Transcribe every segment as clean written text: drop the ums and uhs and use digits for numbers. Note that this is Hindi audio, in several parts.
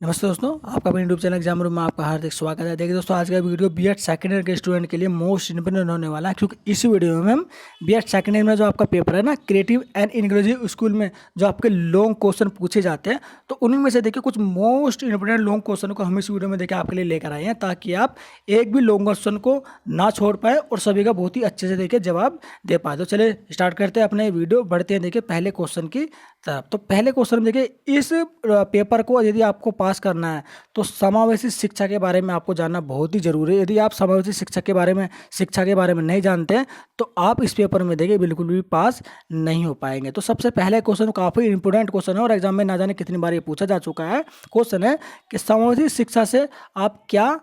नमस्ते दोस्तों, आपका अपने यूट्यूब चैनल एग्जाम रूम में आपका हार्दिक स्वागत है। देखिए दोस्तों, आज का वीडियो बीएड सेकंड ईयर के स्टूडेंट के लिए मोस्ट इंपोर्टेंट होने वाला है, क्योंकि इस वीडियो में हम बीएड सेकंड ईयर में जो आपका पेपर है ना, क्रिएटिव एंड इंक्लूसिव स्कूल में जो आपके लॉन्ग क्वेश्चन पूछे जाते हैं, तो उन्हीं में से देखिए कुछ मोस्ट इंपोर्टेंट लॉन्ग क्वेश्चन को हम इस वीडियो में देखिए आपके लिए लेकर आए हैं, ताकि आप एक भी लॉन्ग क्वेश्चन को ना छोड़ पाए और सभी का बहुत ही अच्छे से देखिए जवाब दे पाए। तो चलिए स्टार्ट करते हैं अपने वीडियो, बढ़ते हैं देखिए पहले क्वेश्चन की तरफ। तो पहले क्वेश्चन में देखिए, इस पेपर को यदि आपको पास करना है तो समावेशी शिक्षा के बारे में आपको जानना बहुत ही जरूरी है। यदि आप समावेशी शिक्षा के बारे में नहीं जानते हैं तो आप इस पेपर में देखिए बिल्कुल भी पास नहीं हो पाएंगे। तो सबसे पहले क्वेश्चन काफ़ी इंपोर्टेंट क्वेश्चन है और एग्जाम में ना जाने कितनी बार ये पूछा जा चुका है। क्वेश्चन है कि समावेशी शिक्षा से आप क्या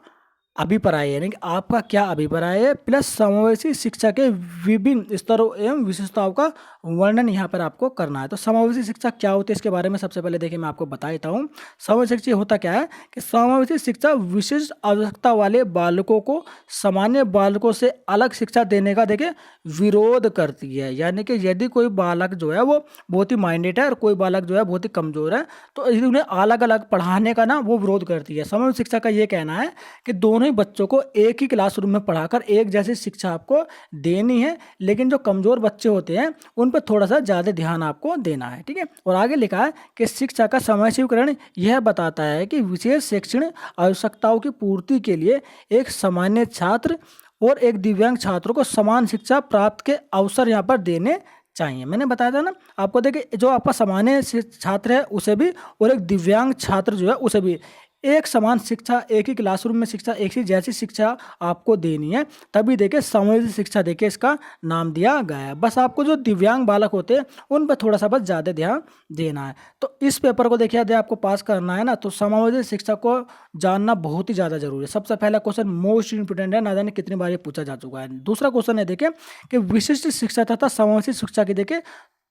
अभिप्राय है, यानी कि आपका क्या अभिप्राय है, प्लस समावेशी शिक्षा के विभिन्न स्तरों एवं विशेषताओं का वर्णन यहाँ पर आपको करना है। तो समावेशी शिक्षा क्या होती है, इसके बारे में सबसे पहले देखिए मैं आपको बता देता हूँ। समावेशी शिक्षा होता क्या है कि समावेशी शिक्षा विशिष्ट आवश्यकता वाले बालकों को सामान्य बालकों से अलग शिक्षा देने का देखिए विरोध करती है। यानी कि यदि कोई बालक जो है वो बहुत ही माइंडेड है और कोई बालक जो है बहुत ही कमजोर है, तो यदि उन्हें अलग अलग पढ़ाने का ना वो विरोध करती है। समावेशी शिक्षा का ये कहना है कि दोनों ही बच्चों को एक ही क्लासरूम में पढ़ाकर एक जैसी शिक्षा आपको देनी है, लेकिन जो कमजोर बच्चे होते हैं उन पर थोड़ा सा ज़्यादा ध्यान आपको देना है। ठीक है, और आगे लिखा है कि शिक्षा का समावेशीकरण यह बताता है कि विशेष शैक्षणिक आवश्यकताओं की पूर्ति के लिए एक सामान्य छात्र और एक दिव्यांग छात्र को समान शिक्षा प्राप्त के अवसर यहाँ पर देने चाहिए। मैंने बताया था ना आपको, देखिए जो आपका सामान्य छात्र है उसे भी और एक दिव्यांग छात्र जो है उसे भी एक समान शिक्षा, एक ही क्लासरूम में शिक्षा, एक ही जैसी शिक्षा आपको देनी है। तभी देखिए समावेशी शिक्षा देखिए इसका नाम दिया गया है। बस आपको जो दिव्यांग बालक होते हैं उन पर थोड़ा सा बस ज़्यादा ध्यान देना है। तो इस पेपर को देखिए यदि आपको पास करना है ना, तो समावेशी शिक्षा को जानना बहुत ही ज़्यादा जरूरी है। सबसे पहला क्वेश्चन मोस्ट इंपोर्टेंट है, ना जाने कितनी बार ये पूछा जा चुका है। दूसरा क्वेश्चन है देखिए कि विशिष्ट शिक्षा तथा समावेशी शिक्षा की देखिए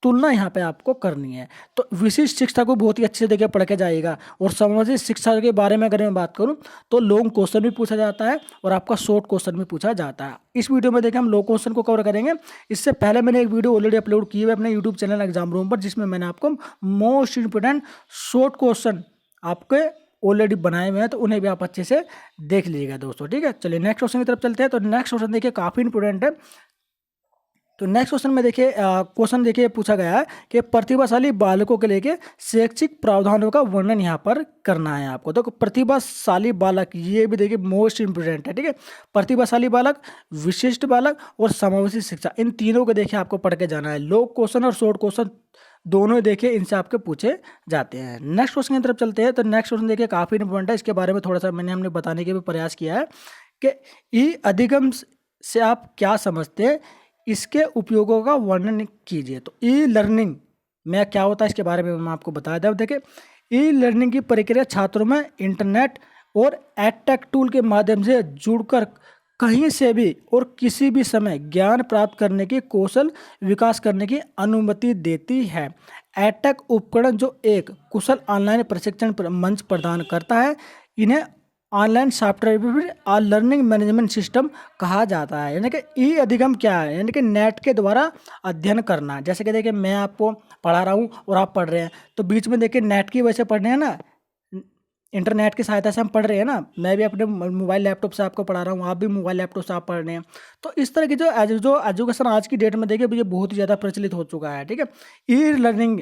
तुलना यहाँ पे आपको करनी है। तो विशिष्ट शिक्षा को बहुत ही अच्छे से देखिए पढ़ के जाएगा। और समावेशी शिक्षा के बारे में अगर मैं बात करूँ तो लॉन्ग क्वेश्चन भी पूछा जाता है और आपका शॉर्ट क्वेश्चन भी पूछा जाता है। इस वीडियो में देखिए हम लॉन्ग क्वेश्चन को कवर करेंगे। इससे पहले मैंने एक वीडियो ऑलरेडी अपलोड की है अपने यूट्यूब चैनल एग्जाम रूम पर, जिसमें मैंने आपको मोस्ट इंपोर्टेंट शॉर्ट क्वेश्चन आपके ऑलरेडी बनाए हुए हैं, तो उन्हें भी आप अच्छे से देख लीजिएगा दोस्तों। ठीक है, चलिए नेक्स्ट क्वेश्चन की तरफ चलते हैं। तो नेक्स्ट क्वेश्चन देखिए काफ़ी इंपोर्टेंट है। तो नेक्स्ट क्वेश्चन में देखिए क्वेश्चन देखिए पूछा गया है कि प्रतिभाशाली बालकों के लेके शैक्षिक प्रावधानों का वर्णन यहाँ पर करना है आपको। तो प्रतिभाशाली बालक ये भी देखिए मोस्ट इंपोर्टेंट है। ठीक है, प्रतिभाशाली बालक, विशिष्ट बालक और समावेशी शिक्षा, इन तीनों को देखिए आपको पढ़ के जाना है। लॉन्ग क्वेश्चन और शॉर्ट क्वेश्चन दोनों देखिए इनसे आपके पूछे जाते हैं। नेक्स्ट क्वेश्चन की तरफ चलते हैं। तो नेक्स्ट क्वेश्चन देखिए काफ़ी इंपॉर्टेंट है, इसके बारे में थोड़ा सा हमने बताने के भी प्रयास किया है कि ई अधिगम से आप क्या समझते हैं, इसके उपयोगों का वर्णन कीजिए। तो ई लर्निंग में क्या होता है इसके बारे में मैं आपको बता दूं। देखिए, ई लर्निंग की प्रक्रिया छात्रों में इंटरनेट और एडटेक टूल के माध्यम से जुड़कर कहीं से भी और किसी भी समय ज्ञान प्राप्त करने की कौशल विकास करने की अनुमति देती है। एडटेक उपकरण जो एक कुशल ऑनलाइन प्रशिक्षण मंच प्रदान करता है, इन्हें ऑनलाइन सॉफ्टवेयर और लर्निंग मैनेजमेंट सिस्टम कहा जाता है। यानी कि ई अधिगम क्या है, यानी कि नेट के द्वारा अध्ययन करना। जैसे कि देखिए मैं आपको पढ़ा रहा हूँ और आप पढ़ रहे हैं, तो बीच में देखिए नेट की वजह से पढ़ रहे हैं ना, इंटरनेट की सहायता से हम पढ़ रहे हैं ना। मैं भी अपने मोबाइल लैपटॉप से आपको पढ़ा रहा हूँ, आप भी मोबाइल लैपटॉप से आप पढ़ रहे हैं। तो इस तरह की जो एजुकेशन आज की डेट में देखिए ये बहुत ही ज़्यादा प्रचलित हो चुका है। ठीक है, ई लर्निंग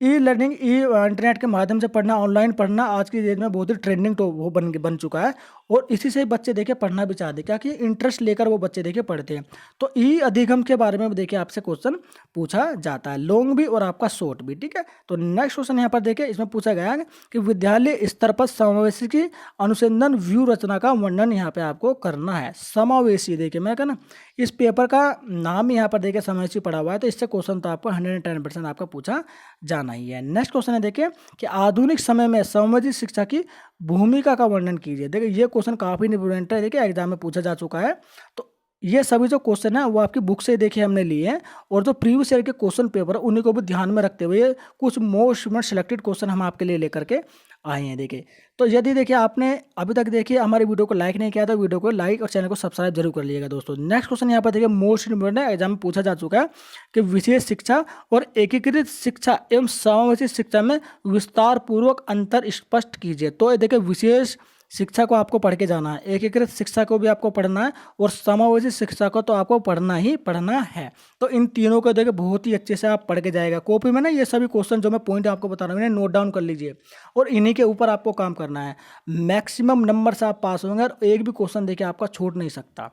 इंटरनेट के माध्यम से पढ़ना, ऑनलाइन पढ़ना आज की डेट में बहुत ही ट्रेंडिंग तो वो बन चुका है। और इसी से बच्चे देखिए पढ़ना भी चाहते हैं, क्या कि इंटरेस्ट लेकर वो बच्चे देखिए पढ़ते हैं। तो ई अधिगम के बारे में देखिए आपसे क्वेश्चन पूछा जाता है, लॉन्ग भी और आपका शॉर्ट भी। ठीक है, तो नेक्स्ट क्वेश्चन यहाँ पर देखिए इसमें पूछा गया है कि विद्यालय स्तर पर समावेशी की अनुसंधान व्यू रचना का वर्णन यहाँ पे आपको करना है। समावेशी देखिए मैं कहना इस पेपर का नाम यहाँ पर देखिए समावेशी पड़ा हुआ है, तो इससे क्वेश्चन तो आपको 110% आपका पूछा जाना ही है। नेक्स्ट क्वेश्चन है देखिए कि आधुनिक समय में समावेशी शिक्षा की भूमिका का वर्णन कीजिए। देखिए ये क्वेश्चन काफ़ी इंपोर्टेंट है, देखिए एग्जाम में पूछा जा चुका है। तो ये सभी जो क्वेश्चन है वो आपकी बुक से देखिए हमने लिए हैं, और जो प्रीवियस ईयर के क्वेश्चन पेपर उन्हीं को भी ध्यान में रखते हुए कुछ मोस्ट सिलेक्टेड क्वेश्चन हम आपके लिए लेकर के आए हैं। देखिए, तो यदि देखिए आपने अभी तक देखिए हमारी वीडियो को लाइक नहीं किया तो वीडियो को लाइक और चैनल को सब्सक्राइब जरूर कर लीजिएगा दोस्तों। नेक्स्ट क्वेश्चन यहाँ पर देखिए मोस्ट इंपोर्टेंट है, एग्जाम में पूछा जा चुका है कि विशेष शिक्षा और एकीकृत शिक्षा एवं समावेशी शिक्षा में विस्तार पूर्वक अंतर स्पष्ट कीजिए। तो ये देखिए विशेष शिक्षा को आपको पढ़ के जाना है, एकीकृत शिक्षा को भी आपको पढ़ना है, और समावेशी शिक्षा को तो आपको पढ़ना ही पढ़ना है। तो इन तीनों को देखिए बहुत ही अच्छे से आप पढ़ के जाएगा। कॉपी में ना ये सभी क्वेश्चन जो मैं पॉइंट आपको बता रहा हूँ इन्हें नोट डाउन कर लीजिए, और इन्हीं के ऊपर आपको काम करना है। मैक्सिमम नंबर से आप पास होंगे और एक भी क्वेश्चन देखिए आपका छूट नहीं सकता।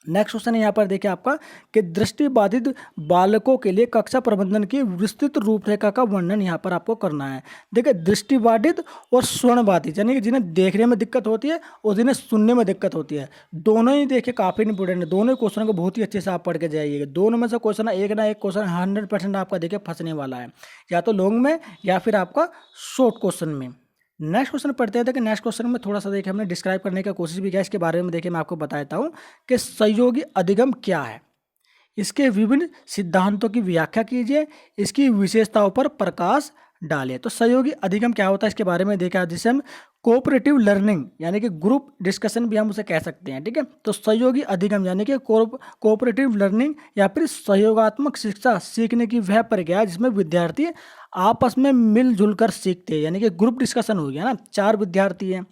नेक्स्ट क्वेश्चन है यहाँ पर देखिए आपका कि दृष्टिबाधित बालकों के लिए कक्षा प्रबंधन की विस्तृत रूपरेखा का वर्णन यहाँ पर आपको करना है। देखिए दृष्टिबाधित और श्रवणबाधित यानी कि जिन्हें देखने में दिक्कत होती है और जिन्हें सुनने में दिक्कत होती है, दोनों ही देखिए काफ़ी इंपोर्टेंट है। दोनों क्वेश्चन को बहुत ही अच्छे से आप पढ़ के जाइएगा। दोनों में से क्वेश्चन एक ना एक क्वेश्चन 100% आपका देखिए फंसने वाला है, या तो लॉन्ग में या फिर आपका शॉर्ट क्वेश्चन में। नेक्स्ट क्वेश्चन पढ़ते हैं कि नेक्स्ट क्वेश्चन में थोड़ा सा देखिए हमने डिस्क्राइब करने की कोशिश भी किया, इसके बारे में देखिए मैं आपको बताता हूँ कि सहयोगी अधिगम क्या है, इसके विभिन्न सिद्धांतों की व्याख्या कीजिए, इसकी विशेषताओं पर प्रकाश डालिए। तो सहयोगी अधिगम क्या होता है इसके बारे में देखा, जिसे हम कोऑपरेटिव लर्निंग यानी कि ग्रुप डिस्कशन भी हम उसे कह सकते हैं। ठीक है, तो सहयोगी अधिगम यानी कि कोऑपरेटिव लर्निंग या फिर सहयोगात्मक शिक्षा सीखने की वह प्रक्रिया जिसमें विद्यार्थी आपस में मिलजुल कर सीखते हैं, यानी कि ग्रुप डिस्कशन हो गया ना। 4 विद्यार्थी हैं,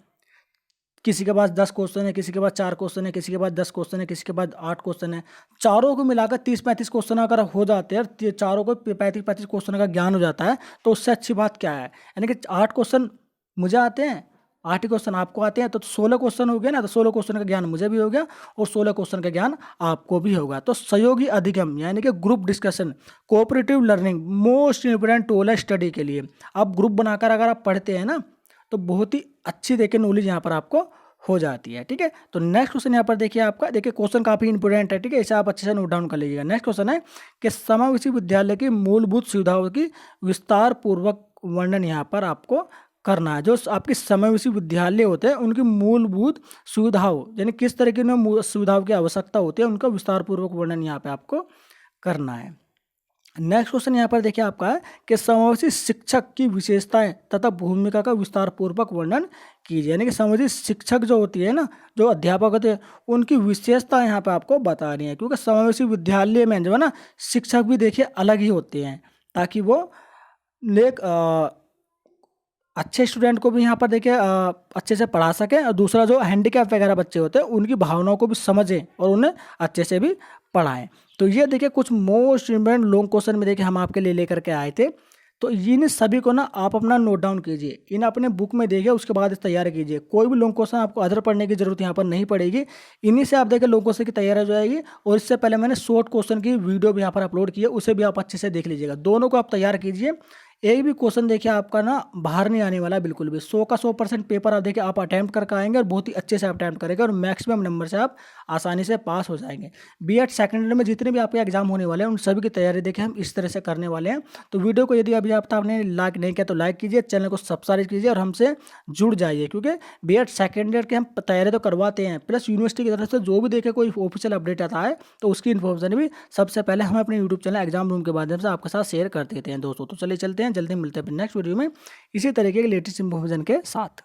किसी के पास 10 क्वेश्चन है, किसी के पास 4 क्वेश्चन है, किसी के पास 10 क्वेश्चन है, किसी के पास 8 क्वेश्चन है, चारों को मिलाकर 30-35 क्वेश्चन अगर हो जाते हैं, चारों को 35-35 क्वेश्चन का ज्ञान हो जाता है, तो उससे अच्छी बात क्या है। यानी कि 8 क्वेश्चन मुझे आते हैं, 8 ही क्वेश्चन आपको आते हैं, तो 16 क्वेश्चन हो गया ना। तो 16 क्वेश्चन का ज्ञान मुझे भी हो गया और 16 क्वेश्चन का ज्ञान आपको भी होगा। तो सहयोगी अधिगम यानी कि group discussion, cooperative learning most important tool है स्टडी के लिए। आप ग्रुप बनाकर अगर आप पढ़ते हैं ना तो बहुत ही अच्छी देखिए नॉलेज यहाँ पर आपको हो जाती है। ठीक है, तो नेक्स्ट क्वेश्चन यहाँ पर देखिए आपका, देखिए क्वेश्चन काफ़ी इंपोर्टेंट है। ठीक है, इसे आप अच्छे से नोट डाउन कर लीजिएगा। नेक्स्ट क्वेश्चन है कि समावेशी विद्यालय की मूलभूत सुविधाओं की विस्तार पूर्वक वर्णन यहाँ पर आपको करना है। जो आपके समावेशी विद्यालय होते हैं उनकी मूलभूत सुविधाओं यानी किस तरह की सुविधाओं की आवश्यकता होती है उनका विस्तार पूर्वक वर्णन यहाँ पे आपको करना है। नेक्स्ट क्वेश्चन यहाँ पर देखिए आपका है कि समावेशी शिक्षक की विशेषताएं तथा भूमिका का विस्तार पूर्वक वर्णन कीजिए। यानी कि समावेशी शिक्षक जो होती है ना, जो अध्यापक होते हैं, उनकी विशेषता यहाँ पे आपको बतानी है, क्योंकि समावेशी विद्यालय में जो है ना शिक्षक भी देखिए अलग ही होते हैं, ताकि वो एक अच्छे स्टूडेंट को भी यहाँ पर देखिए अच्छे से पढ़ा सकें, और दूसरा जो हैंडीकैप वगैरह बच्चे होते हैं उनकी भावनाओं को भी समझें और उन्हें अच्छे से भी पढ़ाएं। तो ये देखिए कुछ मोस्ट इम्पोर्टेंट लॉन्ग क्वेश्चन में देखिए हम आपके लिए लेकर के आए थे। तो इन सभी को ना आप अपना नोट डाउन कीजिए, इन अपने बुक में देखिए, उसके बाद तैयार कीजिए। कोई भी लॉन्ग क्वेश्चन आपको अदर पढ़ने की जरूरत यहाँ पर नहीं पड़ेगी, इन्हीं से आप देखिए लॉन्ग क्वेश्चन की तैयारी हो जाएगी। और इससे पहले मैंने शॉर्ट क्वेश्चन की वीडियो भी यहाँ पर अपलोड की है, उसे भी आप अच्छे से देख लीजिएगा। दोनों को आप तैयार कीजिए, एक भी क्वेश्चन देखिए आपका ना बाहर नहीं आने वाला बिल्कुल भी। 100 का 100% पेपर आप देखिए आप अटैम्प्ट करके आएंगे और बहुत ही अच्छे से आप अटैम्प्ट करेंगे और मैक्सिमम नंबर से आप आसानी से पास हो जाएंगे। बीएड सेकेंड ईयर में जितने भी आपके एग्जाम होने वाले हैं उन सभी की तैयारी देखिए हम इस तरह से करने वाले हैं। तो वीडियो को यदि अभी आपने लाइक नहीं किया तो लाइक कीजिए, चैनल को सब्सक्राइब कीजिए और हमसे जुड़ जाइए, क्योंकि बीएड सेकेंड ईयर के हम तैयारी तो करवाते हैं, प्लस यूनिवर्सिटी की तरफ से जो भी देखे कोई ऑफिशियल अपडेट आता है तो उसकी इन्फॉर्मेशन भी सबसे पहले हम अपने यूट्यूब चैनल एग्जाम रूम के माध्यम से आपके साथ शेयर कर देते हैं दोस्तों। तो चलिए चलते हैं, जल्दी मिलते हैं नेक्स्ट वीडियो में इसी तरीके के लेटेस्ट इन्फॉर्मेशन के साथ।